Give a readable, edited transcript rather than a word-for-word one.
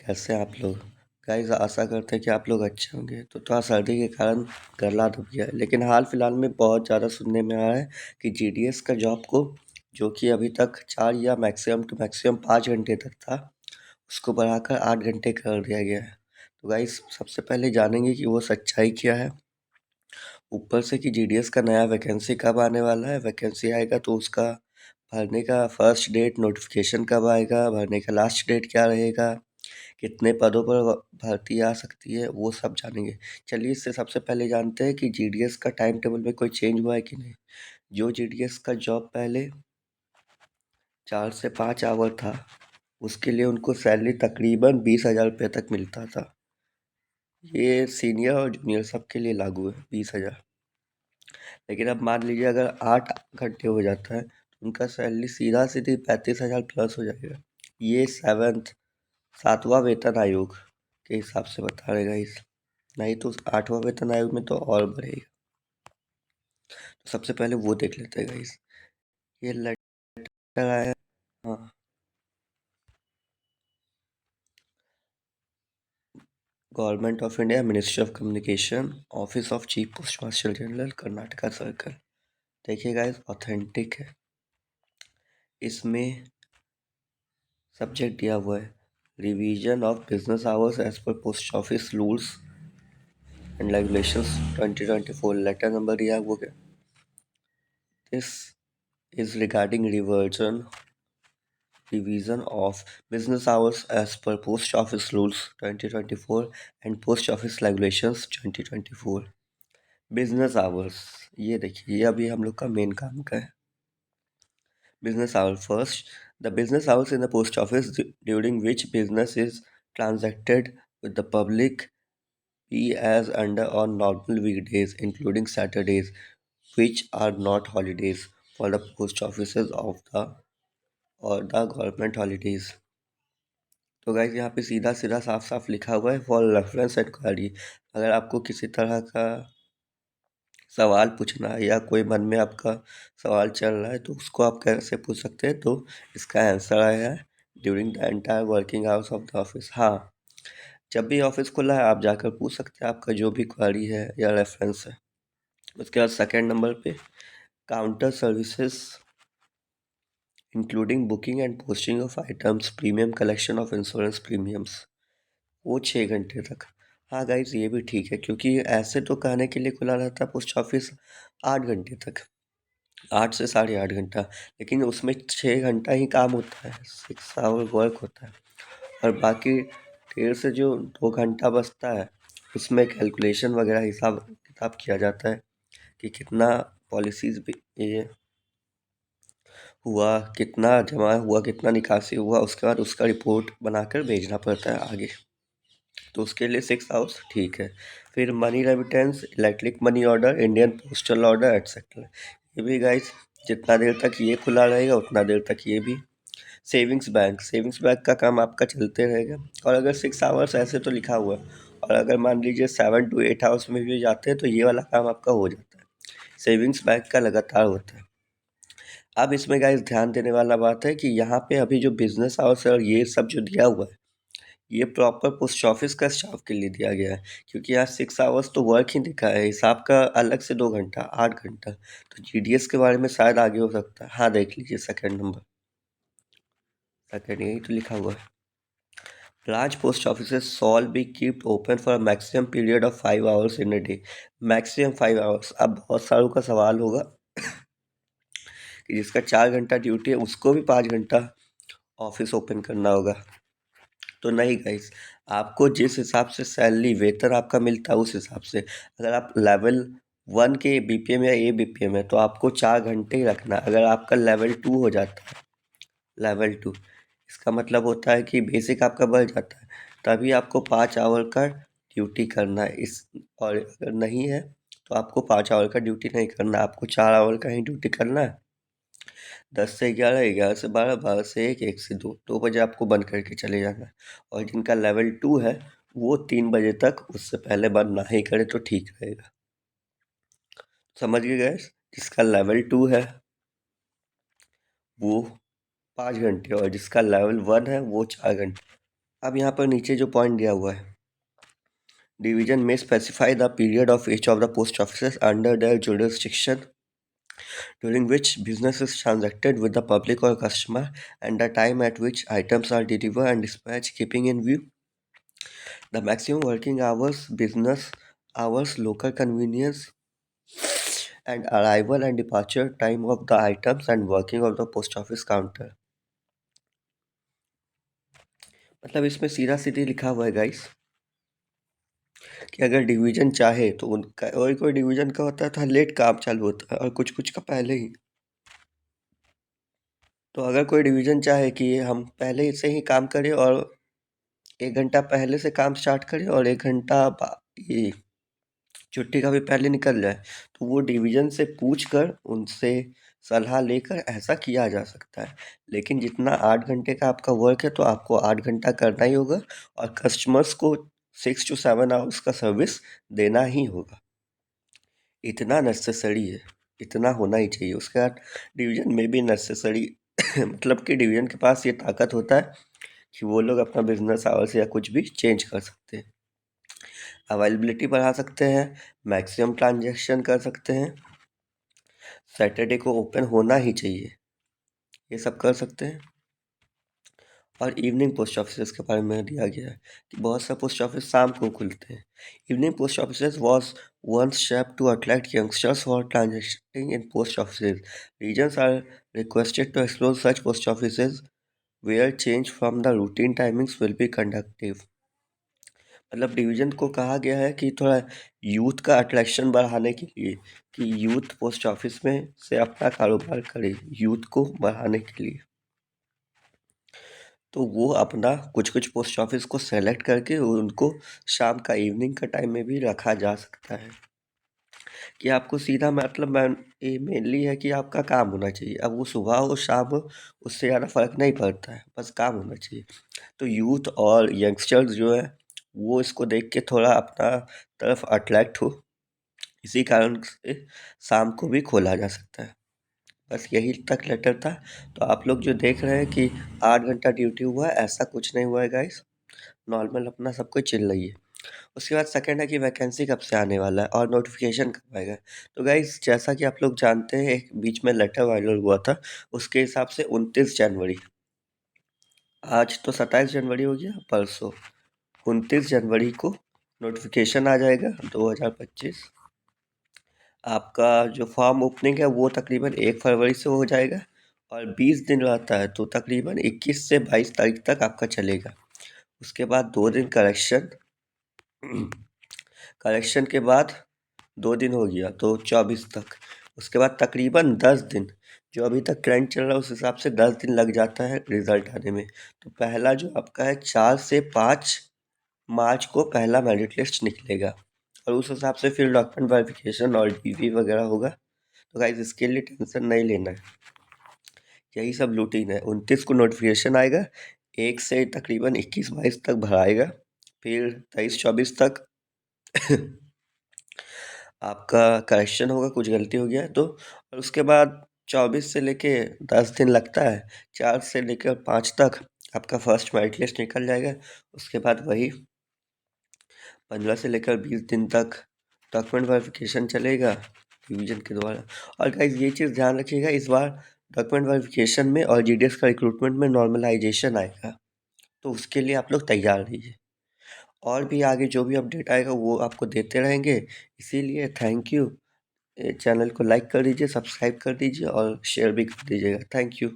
कैसे हैं आप लोग। गाइस आशा करते हैं कि आप लोग अच्छे होंगे। तो थोड़ा सर्दी के कारण गला दब गया है, लेकिन हाल फिलहाल में बहुत ज़्यादा सुनने में आया है कि जीडीएस का जॉब को, जो कि अभी तक 4 या मैक्सिमम टू मैक्सिमम 5 घंटे तक था, उसको बढ़ाकर 8 घंटे कर दिया गया है। तो गाइस सबसे पहले जानेंगे कि वो सच्चाई क्या है, ऊपर से कि जीडीएस का नया वैकेंसी कब आने वाला है। वैकेंसी आएगा तो उसका भरने का फर्स्ट डेट, नोटिफिकेशन कब आएगा, भरने का लास्ट डेट क्या रहेगा, कितने पदों पर भर्ती आ सकती है, वो सब जानेंगे। चलिए इससे सबसे पहले जानते हैं कि जीडीएस का टाइम टेबल में कोई चेंज हुआ है कि नहीं। जो जीडीएस का जॉब पहले 4 से 5 आवर था, उसके लिए उनको सैलरी तकरीबन 20,000 रुपये तक मिलता था। ये सीनियर और जूनियर सबके लिए लागू है 20,000। लेकिन अब मान लीजिए अगर 8 घंटे हो जाता है तो उनका सैलरी सीधा सीधी 35,000 प्लस हो जाएगा। ये सातवां वेतन आयोग के हिसाब से बता रहेगा इस, नहीं तो 8वां वेतन आयोग में तो और बढ़ेगा। तो सबसे पहले वो देख लेते हैं गाइस। ये लेटर आया है। हाँ, government of India, ministry of communication, office of chief post master general, Karnataka circle. देखिए गाइस ऑथेंटिक है। इसमें सब्जेक्ट दिया हुआ है revision of business hours as per post office rules and regulations 2024। Letter number दिया है वो क्या, this is regarding revision of business hours as per Post Office Rules 2024 and Post Office Regulations 2024। Business hours, ये देखिए ये अभी हम लोग का मेन काम का है। Business hour first, the business hours in the post office during which business is transacted with the public be as under on normal weekdays including Saturdays which are not holidays for the post offices of the or the government holidays। तो guys यहाँ पे सीधा सीधा साफ साफ लिखा हुआ है फॉर रेफरेंस एंड क्वारी। अगर आपको किसी तरह का सवाल पूछना है या कोई मन में आपका सवाल चल रहा है तो उसको आप कैसे पूछ सकते हैं। तो इसका आंसर आया है during the entire working hours of the office. हाँ, जब भी ऑफिस खुला है आप जाकर पूछ सकते हैं, आपका जो भी क्वारी है या रेफरेंस है। उसके बाद सेकेंड नंबर पे counter services including booking and posting of items, premium collection of insurance premiums, वो 6 घंटे तक। हाँ गाइज ये भी ठीक है, क्योंकि ऐसे तो कहने के लिए खुला रहता है पोस्ट ऑफिस 8 घंटे तक, 8 से 8.5 घंटा, लेकिन उसमें 6 घंटा ही काम होता है, 6 आवर वर्क होता है। और बाकी 1.5 से जो 2 घंटा बचता है उसमें कैलकुलेशन वगैरह हिसाब किताब किया जाता है कि कितना पॉलिसीज भी ये हुआ, कितना जमा हुआ, कितना निकासी हुआ, उसके बाद उसका रिपोर्ट बनाकर भेजना पड़ता है आगे। तो उसके लिए 6 आवर्स ठीक है। फिर money remittance, electric money order, Indian postal order etcetera, ये भी गाइस जितना देर तक ये खुला रहेगा उतना देर तक ये भी। सेविंग्स बैंक का काम आपका चलते रहेगा। और अगर 6 आवर्स ऐसे तो लिखा हुआ है, और अगर मान लीजिए 7 to 8 आवर्स में भी जाते हैं तो ये वाला काम आपका हो जाता है। सेविंग्स बैंक का लगातार होता है। अब इसमें गाइस ध्यान देने वाला बात है कि यहाँ पे अभी जो बिजनेस आवर्स है और ये सब जो दिया हुआ है, ये प्रॉपर पोस्ट ऑफिस का स्टाफ के लिए दिया गया है, क्योंकि यहाँ 6 आवर्स तो वर्क ही दिखा है, हिसाब का अलग से 2 घंटा, 8 घंटा। तो जीडीएस के बारे में शायद आगे हो सकता है। हाँ देख लीजिए सेकंड नंबर, सेकंड यही तो लिखा हुआ है large post offices shall be kept open for a maximum period of 5 hours in a day। Maximum 5 hours. अब बहुत सारों का सवाल होगा कि जिसका 4 घंटा ड्यूटी है उसको भी 5 घंटा ऑफिस ओपन करना होगा। तो नहीं गाइस, आपको जिस हिसाब से सैलरी वेतन आपका मिलता है उस हिसाब से, अगर आप लेवल 1 के बीपीएम या ए बीपीएम है तो आपको 4 घंटे ही रखना है। अगर आपका लेवल 2 हो जाता है, लेवल 2 इसका मतलब होता है कि बेसिक आपका बढ़ जाता है, तभी आपको 5 आवर का ड्यूटी करना है। इस और अगर नहीं है तो आपको 5 आवर का ड्यूटी नहीं करना, आपको 4 आवर का ही ड्यूटी करना है। 10 से 11, 11 से 12, 12 से 1, 1 से 2, 2 बजे आपको बंद करके चले जाना है। और जिनका लेवल 2 है वो 3 बजे तक, उससे पहले बंद ना ही करे तो ठीक रहेगा। समझ गए गैस, जिसका लेवल 2 है वो 5 घंटे और जिसका लेवल 1 है वो 4 घंटे। अब यहाँ पर नीचे जो पॉइंट दिया हुआ है, डिवीजन में specify the period of each of the post offices under their jurisdiction during which business is transacted with the public or customer and the time at which items are delivered and dispatched, keeping in view the maximum working hours, business hours, local convenience, and arrival and departure time of the items and working of the post office counter. मतलब इसमें सीधा सीधी लिखा हुआ है guys कि अगर division चाहे तो उनका, और कोई डिवीजन का होता है तो लेट काम चालू होता है और कुछ कुछ का पहले ही। तो अगर कोई डिवीजन चाहे कि हम पहले से ही काम करें और 1 घंटा पहले से काम स्टार्ट करें और 1 घंटा ये छुट्टी का भी पहले निकल जाए, तो वो डिवीजन से पूछ कर उनसे सलाह लेकर ऐसा किया जा सकता है। लेकिन जितना 8 घंटे का आपका वर्क है तो आपको 8 घंटा करना ही होगा और कस्टमर्स को 6 to 7 आवर्स का सर्विस देना ही होगा। इतना नेसेसरी है, इतना होना ही चाहिए। उसके बाद डिवीजन में भी नेसेसरी मतलब कि डिवीजन के पास ये ताकत होता है कि वो लोग अपना बिजनेस आवर्स या कुछ भी चेंज कर सकते हैं, अवेलेबिलिटी बढ़ा सकते हैं, मैक्सिमम ट्रांजैक्शन कर सकते हैं, सैटरडे को ओपन होना ही चाहिए, ये सब कर सकते हैं। और इवनिंग पोस्ट ऑफिसेस के बारे में दिया गया है कि बहुत सा पोस्ट ऑफिस शाम को खुलते हैं। Evening post offices was once shaped to attract youngsters for transacting in post offices. Regions are requested to explore such post offices where change from the routine timings will be conductive. मतलब division को कहा गया है कि थोड़ा youth का attraction बढ़ाने के लिए कि यूथ पोस्ट ऑफिस में से अपना कारोबार करे, यूथ को बढ़ाने के लिए। तो वो अपना कुछ कुछ पोस्ट ऑफिस को सेलेक्ट करके उनको शाम का, इवनिंग का टाइम में भी रखा जा सकता है कि आपको सीधा मतलब ये मेनली है कि आपका काम होना चाहिए। अब वो सुबह हो शाम हो उससे ज़्यादा फ़र्क नहीं पड़ता है, बस काम होना चाहिए। तो यूथ और यंगस्टर्स जो है वो इसको देख के थोड़ा अपना तरफ अट्रैक्ट हो, इसी कारण से शाम को भी खोला जा सकता है। बस यही तक लेटर था। तो आप लोग जो देख रहे हैं कि 8 घंटा ड्यूटी हुआ है, ऐसा कुछ नहीं हुआ है गाइस, नॉर्मल अपना सब कुछ चल रही है। उसके बाद सेकंड है कि वैकेंसी कब से आने वाला है और नोटिफिकेशन कब आएगा। तो गाइस जैसा कि आप लोग जानते हैं एक बीच में लेटर वायरल हुआ था, उसके हिसाब से 29 जनवरी, आज तो 27 जनवरी हो गया, परसों 29 जनवरी को नोटिफिकेशन आ जाएगा 2025। आपका जो फॉर्म ओपनिंग है वो तकरीबन 1 फरवरी से हो जाएगा और 20 दिन रहता है, तो तकरीबन 21 से 22 तारीख तक आपका चलेगा। उसके बाद 2 दिन करेक्शन, करेक्शन के बाद 2 दिन हो गया तो 24 तक। उसके बाद तकरीबन 10 दिन, जो अभी तक ट्रेंड चल रहा है उस हिसाब से 10 दिन लग जाता है रिज़ल्ट आने में। तो पहला जो आपका है 4 से 5 मार्च को पहला मेरिट लिस्ट निकलेगा और उस हिसाब से फिर डॉक्यूमेंट वेरिफिकेशन और डीवी वगैरह होगा। तो गाइस इसके लिए टेंशन नहीं लेना है, यही सब रूटीन है। 29 को नोटिफिकेशन आएगा, 1 से तकरीबन 21-22 तक भराएगा, फिर 23-24 तक आपका करेक्शन होगा, कुछ गलती हो गया है तो। और उसके बाद 24 से लेके 10 दिन लगता है, 4 से लेकर 5 तक आपका फर्स्ट मेरिट लिस्ट निकल जाएगा। उसके बाद वही 15 से लेकर 20 दिन तक डॉक्यूमेंट वेरिफिकेशन चलेगा डिवीजन के द्वारा। और गाइस ये चीज़ ध्यान रखिएगा, इस बार डॉक्यूमेंट वेरिफिकेशन में और जीडीएस का रिक्रूटमेंट में नॉर्मलाइजेशन आएगा, तो उसके लिए आप लोग तैयार रहिए। और भी आगे जो भी अपडेट आएगा वो आपको देते रहेंगे। इसीलिए थैंक यू। चैनल को लाइक कर दीजिए, सब्सक्राइब कर दीजिए और शेयर भी कर दीजिएगा। Thank you.